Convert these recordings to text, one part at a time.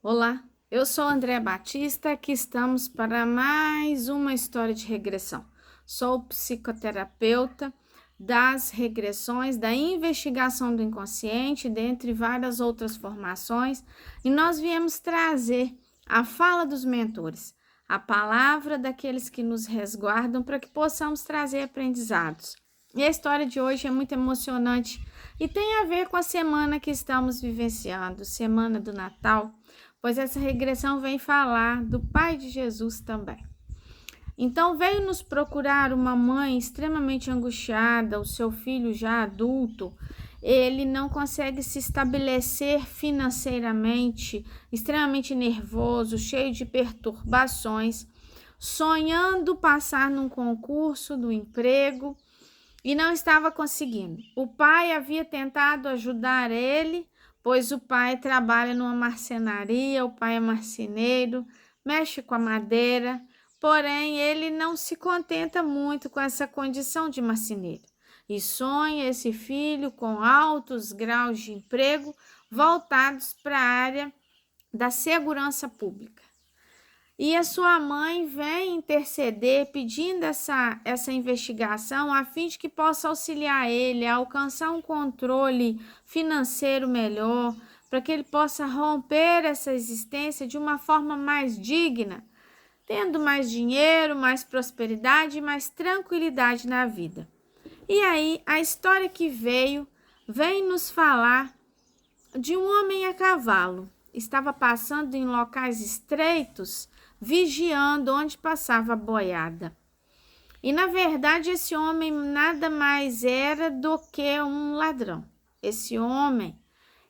Olá, eu sou Andréa Batista, aqui estamos para mais uma história de regressão. Sou psicoterapeuta das regressões, da investigação do inconsciente, dentre várias outras formações, e nós viemos trazer a fala dos mentores, a palavra daqueles que nos resguardam para que possamos trazer aprendizados. E a história de hoje é muito emocionante e tem a ver com a semana que estamos vivenciando, semana do Natal, pois essa regressão vem falar do pai de Jesus também. Então veio nos procurar uma mãe extremamente angustiada, o seu filho já adulto, ele não consegue se estabelecer financeiramente, extremamente nervoso, cheio de perturbações, sonhando passar num concurso do emprego e não estava conseguindo. O pai havia tentado ajudar ele, pois o pai trabalha numa marcenaria, o pai é marceneiro, mexe com a madeira, porém ele não se contenta muito com essa condição de marceneiro e sonha esse filho com altos graus de emprego voltados para a área da segurança pública. E a sua mãe vem interceder pedindo essa investigação a fim de que possa auxiliar ele a alcançar um controle financeiro melhor, para que ele possa romper essa existência de uma forma mais digna, tendo mais dinheiro, mais prosperidade e mais tranquilidade na vida. E aí, a história que vem nos falar de um homem a cavalo. Estava passando em locais estreitos, vigiando onde passava a boiada. E na verdade esse homem nada mais era do que um ladrão. Esse homem,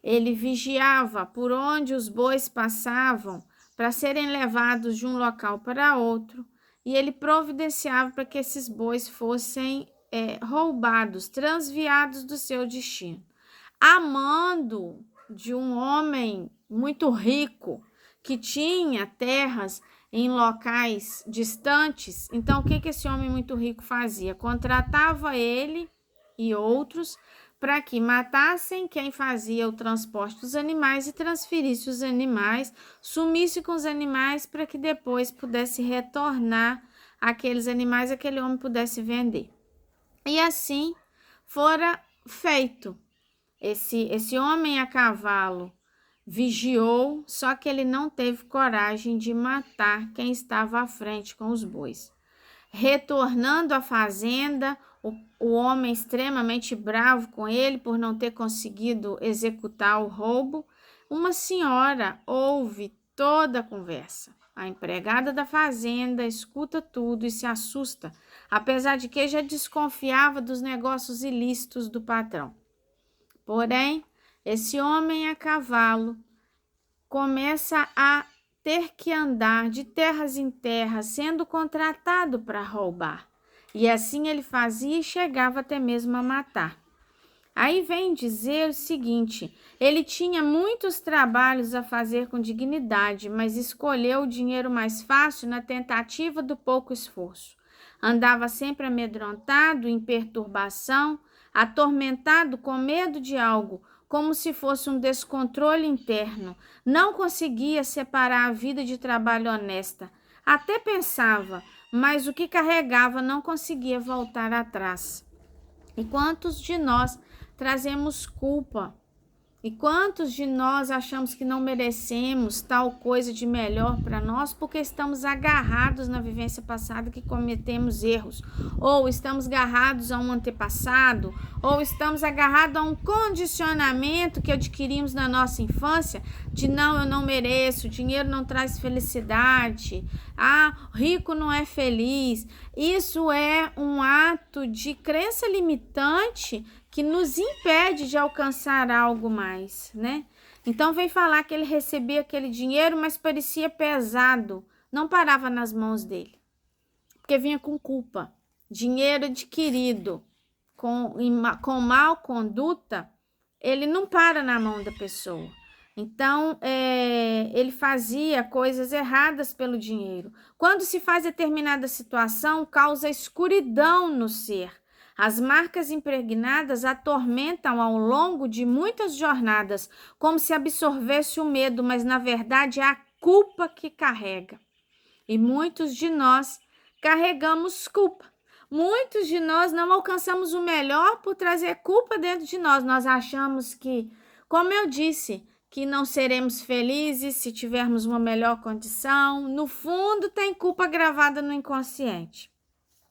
ele vigiava por onde os bois passavam para serem levados de um local para outro, e ele providenciava para que esses bois fossem roubados, transviados do seu destino. Amando de um homem muito rico que tinha terras em locais distantes. Então, o que esse homem muito rico fazia? Contratava ele e outros para que matassem quem fazia o transporte dos animais e transferisse os animais, sumisse com os animais para que depois pudesse retornar aqueles animais, aquele homem pudesse vender. E assim fora feito. Esse homem a cavalo vigiou, só que ele não teve coragem de matar quem estava à frente com os bois. Retornando à fazenda, o homem extremamente bravo com ele por não ter conseguido executar o roubo, uma senhora ouve toda a conversa. A empregada da fazenda escuta tudo e se assusta, apesar de que já desconfiava dos negócios ilícitos do patrão. Porém, esse homem a cavalo começa a ter que andar de terras em terra, sendo contratado para roubar. E assim ele fazia e chegava até mesmo a matar. Aí vem dizer o seguinte: ele tinha muitos trabalhos a fazer com dignidade, mas escolheu o dinheiro mais fácil na tentativa do pouco esforço. Andava sempre amedrontado, em perturbação, atormentado com medo de algo, como se fosse um descontrole interno. Não conseguia separar a vida de trabalho honesta. Até pensava, mas o que carregava não conseguia voltar atrás. E quantos de nós trazemos culpa? E quantos de nós achamos que não merecemos tal coisa de melhor para nós porque estamos agarrados na vivência passada que cometemos erros, ou estamos agarrados a um antepassado, ou estamos agarrados a um condicionamento que adquirimos na nossa infância de não, eu não mereço, dinheiro não traz felicidade, rico não é feliz. Isso é um ato de crença limitante que nos impede de alcançar algo mais, né? Então vem falar que ele recebia aquele dinheiro, mas parecia pesado, não parava nas mãos dele, porque vinha com culpa. Dinheiro adquirido com mal conduta, ele não para na mão da pessoa. Então, ele fazia coisas erradas pelo dinheiro. Quando se faz determinada situação, causa escuridão no ser. As marcas impregnadas atormentam ao longo de muitas jornadas, como se absorvesse o medo, mas na verdade é a culpa que carrega. E muitos de nós carregamos culpa. Muitos de nós não alcançamos o melhor por trazer culpa dentro de nós. Nós achamos que, como eu disse, que não seremos felizes se tivermos uma melhor condição. No fundo, tem culpa gravada no inconsciente.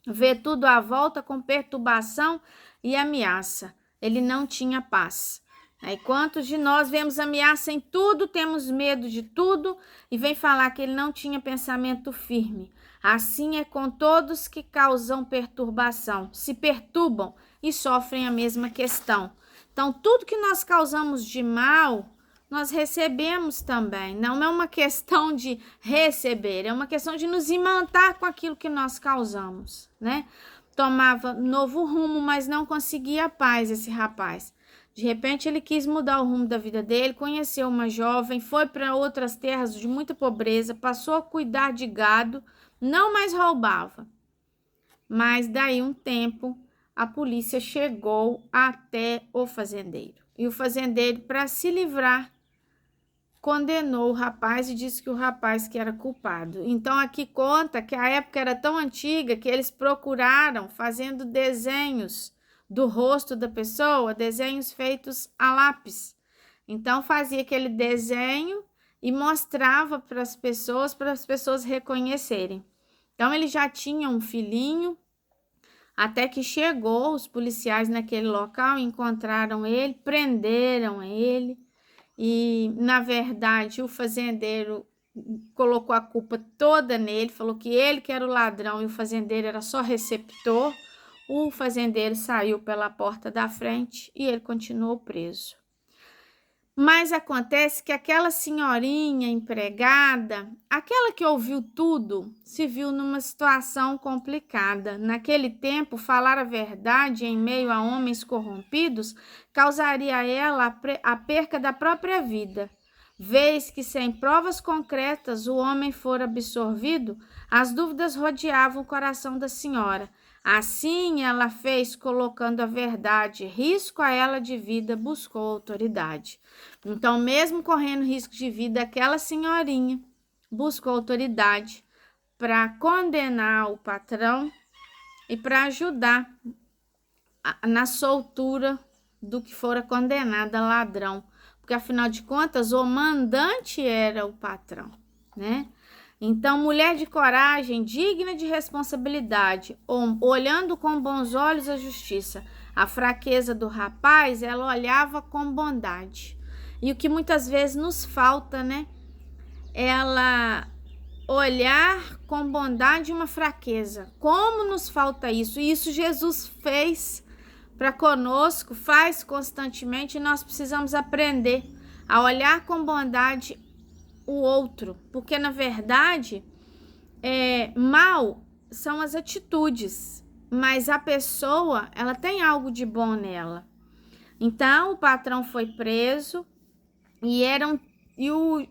Vê tudo à volta com perturbação e ameaça. Ele não tinha paz. Aí, quantos de nós vemos ameaça em tudo, temos medo de tudo e vem falar que ele não tinha pensamento firme. Assim é com todos que causam perturbação, se perturbam e sofrem a mesma questão. Então, tudo que nós causamos de mal, nós recebemos também. Não é uma questão de receber, é uma questão de nos imantar com aquilo que nós causamos, né? Tomava novo rumo, mas não conseguia paz esse rapaz. De repente ele quis mudar o rumo da vida dele, conheceu uma jovem, foi para outras terras de muita pobreza, passou a cuidar de gado, não mais roubava. Mas daí um tempo a polícia chegou até o fazendeiro. E o fazendeiro, para se livrar, condenou o rapaz e disse que o rapaz que era culpado. Então aqui conta que a época era tão antiga que eles procuraram fazendo desenhos do rosto da pessoa, desenhos feitos a lápis. Então fazia aquele desenho e mostrava para as pessoas reconhecerem. Então ele já tinha um filhinho, até que chegou os policiais naquele local, encontraram ele, prenderam ele e, na verdade, o fazendeiro colocou a culpa toda nele, falou que ele que era o ladrão e o fazendeiro era só receptor. O fazendeiro saiu pela porta da frente e ele continuou preso. Mas acontece que aquela senhorinha empregada, aquela que ouviu tudo, se viu numa situação complicada. Naquele tempo, falar a verdade em meio a homens corrompidos causaria a ela a perca da própria vida. Vez que sem provas concretas o homem fora absorvido, as dúvidas rodeavam o coração da senhora. Assim ela fez, colocando a verdade, risco a ela de vida, buscou autoridade. Então, mesmo correndo risco de vida, aquela senhorinha buscou autoridade para condenar o patrão e para ajudar na soltura do que fora condenado a ladrão. Porque, afinal de contas, o mandante era o patrão, né? Então, mulher de coragem, digna de responsabilidade, olhando com bons olhos a justiça. A fraqueza do rapaz, ela olhava com bondade. E o que muitas vezes nos falta, né? Ela olhar com bondade uma fraqueza. Como nos falta isso? E isso Jesus fez para conosco, faz constantemente, e nós precisamos aprender a olhar com bondade o outro, porque na verdade mal são as atitudes, mas a pessoa ela tem algo de bom nela. Então o patrão foi preso e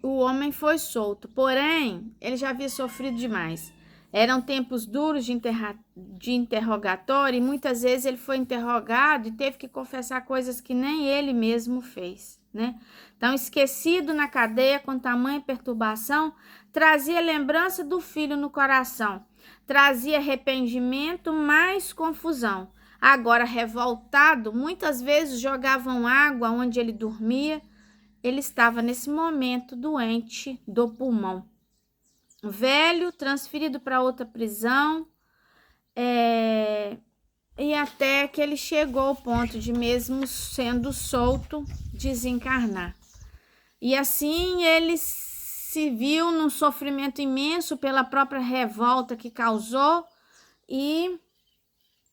o homem foi solto, porém ele já havia sofrido demais. Eram tempos duros de interrogatório e muitas vezes ele foi interrogado e teve que confessar coisas que nem ele mesmo fez, né? Então, esquecido na cadeia com tamanha perturbação, trazia lembrança do filho no coração, trazia arrependimento mais confusão. Agora, revoltado, muitas vezes jogavam água onde ele dormia. Ele estava nesse momento doente do pulmão. Velho, transferido para outra prisão, e até que ele chegou ao ponto de, mesmo sendo solto, desencarnar. E assim ele se viu num sofrimento imenso pela própria revolta que causou e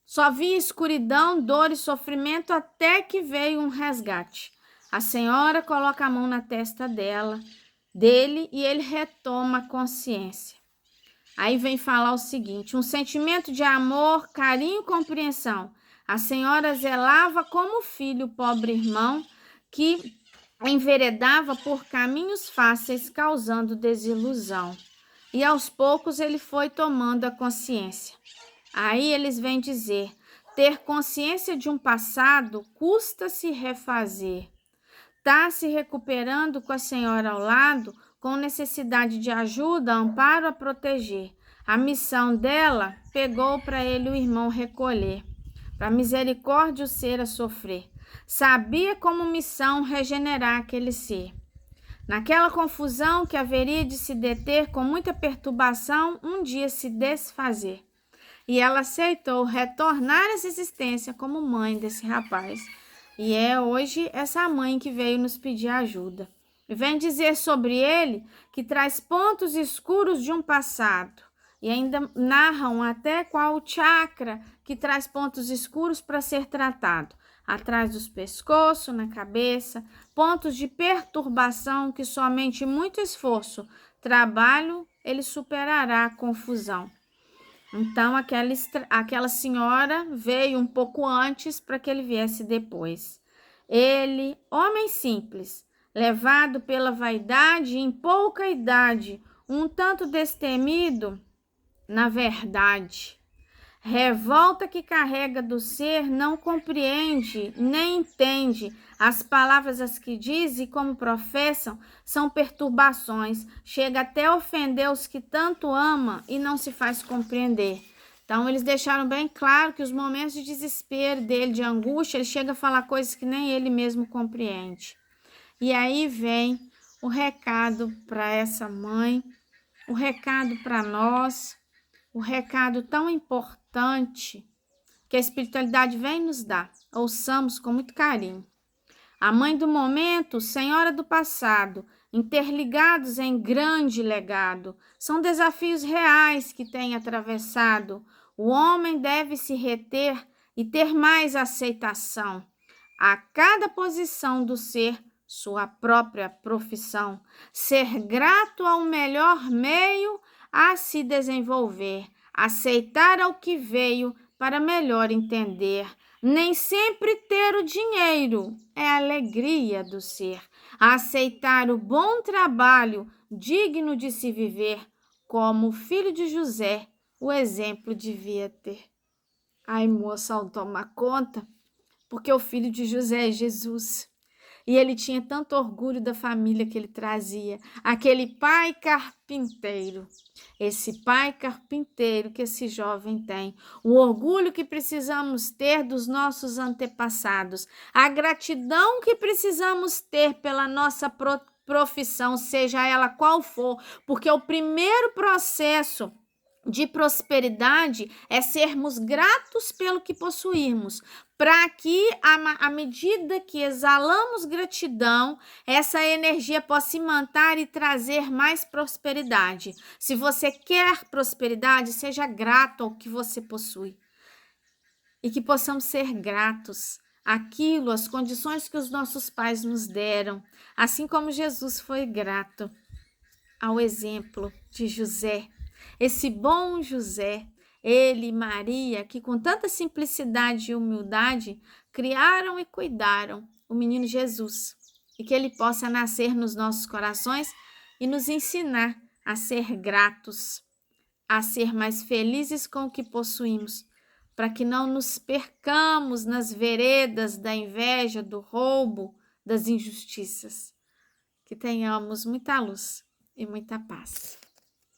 só via escuridão, dor e sofrimento até que veio um resgate. A senhora coloca a mão na testa dele e ele retoma a consciência. Aí vem falar o seguinte: um sentimento de amor, carinho e compreensão. A senhora zelava como filho o pobre irmão que enveredava por caminhos fáceis, causando desilusão. E aos poucos ele foi tomando a consciência. Aí eles vêm dizer: Ter consciência de um passado custa se refazer. Tá se recuperando com a senhora ao lado, com necessidade de ajuda, amparo a proteger. A missão dela pegou para ele o irmão recolher, para misericórdia o ser a sofrer. Sabia como missão regenerar aquele ser. Naquela confusão que haveria de se deter com muita perturbação, um dia se desfazer. E ela aceitou retornar essa existência como mãe desse rapaz. E é hoje essa mãe que veio nos pedir ajuda. E vem dizer sobre ele que traz pontos escuros de um passado. E ainda narram até qual o chakra que traz pontos escuros para ser tratado. Atrás dos pescoços, na cabeça, pontos de perturbação que somente muito esforço, trabalho, ele superará a confusão. Então, aquela senhora veio um pouco antes para que ele viesse depois. Ele, homem simples, levado pela vaidade em pouca idade, um tanto destemido, na verdade. Revolta que carrega do ser, não compreende, nem entende. As palavras as que diz e como professam são perturbações. Chega até ofender os que tanto ama e não se faz compreender. Então, eles deixaram bem claro que os momentos de desespero dele, de angústia, ele chega a falar coisas que nem ele mesmo compreende. E aí vem o recado para essa mãe, o recado para nós, o recado tão importante que a espiritualidade vem nos dar. Ouçamos com muito carinho. A mãe do momento, senhora do passado, interligados em grande legado, são desafios reais que tem atravessado. O homem deve se reter e ter mais aceitação. A cada posição do ser, sua própria profissão. Ser grato ao melhor meio a se desenvolver, aceitar ao que veio para melhor entender. Nem sempre ter o dinheiro é a alegria do ser. Aceitar o bom trabalho digno de se viver, como o filho de José, o exemplo devia ter. Ai, moça, ao tomar conta, porque o filho de José é Jesus. E ele tinha tanto orgulho da família que ele trazia. Aquele pai carpinteiro. Esse pai carpinteiro que esse jovem tem. O orgulho que precisamos ter dos nossos antepassados. A gratidão que precisamos ter pela nossa profissão, seja ela qual for. Porque o primeiro processo de prosperidade é sermos gratos pelo que possuirmos, para que, à medida que exalamos gratidão, essa energia possa imantar e trazer mais prosperidade. Se você quer prosperidade, seja grato ao que você possui. E que possamos ser gratos àquilo, às condições que os nossos pais nos deram, assim como Jesus foi grato ao exemplo de José. Esse bom José, ele e Maria, que com tanta simplicidade e humildade criaram e cuidaram o menino Jesus, e que ele possa nascer nos nossos corações e nos ensinar a ser gratos, a ser mais felizes com o que possuímos, para que não nos percamos nas veredas da inveja, do roubo, das injustiças. Que tenhamos muita luz e muita paz.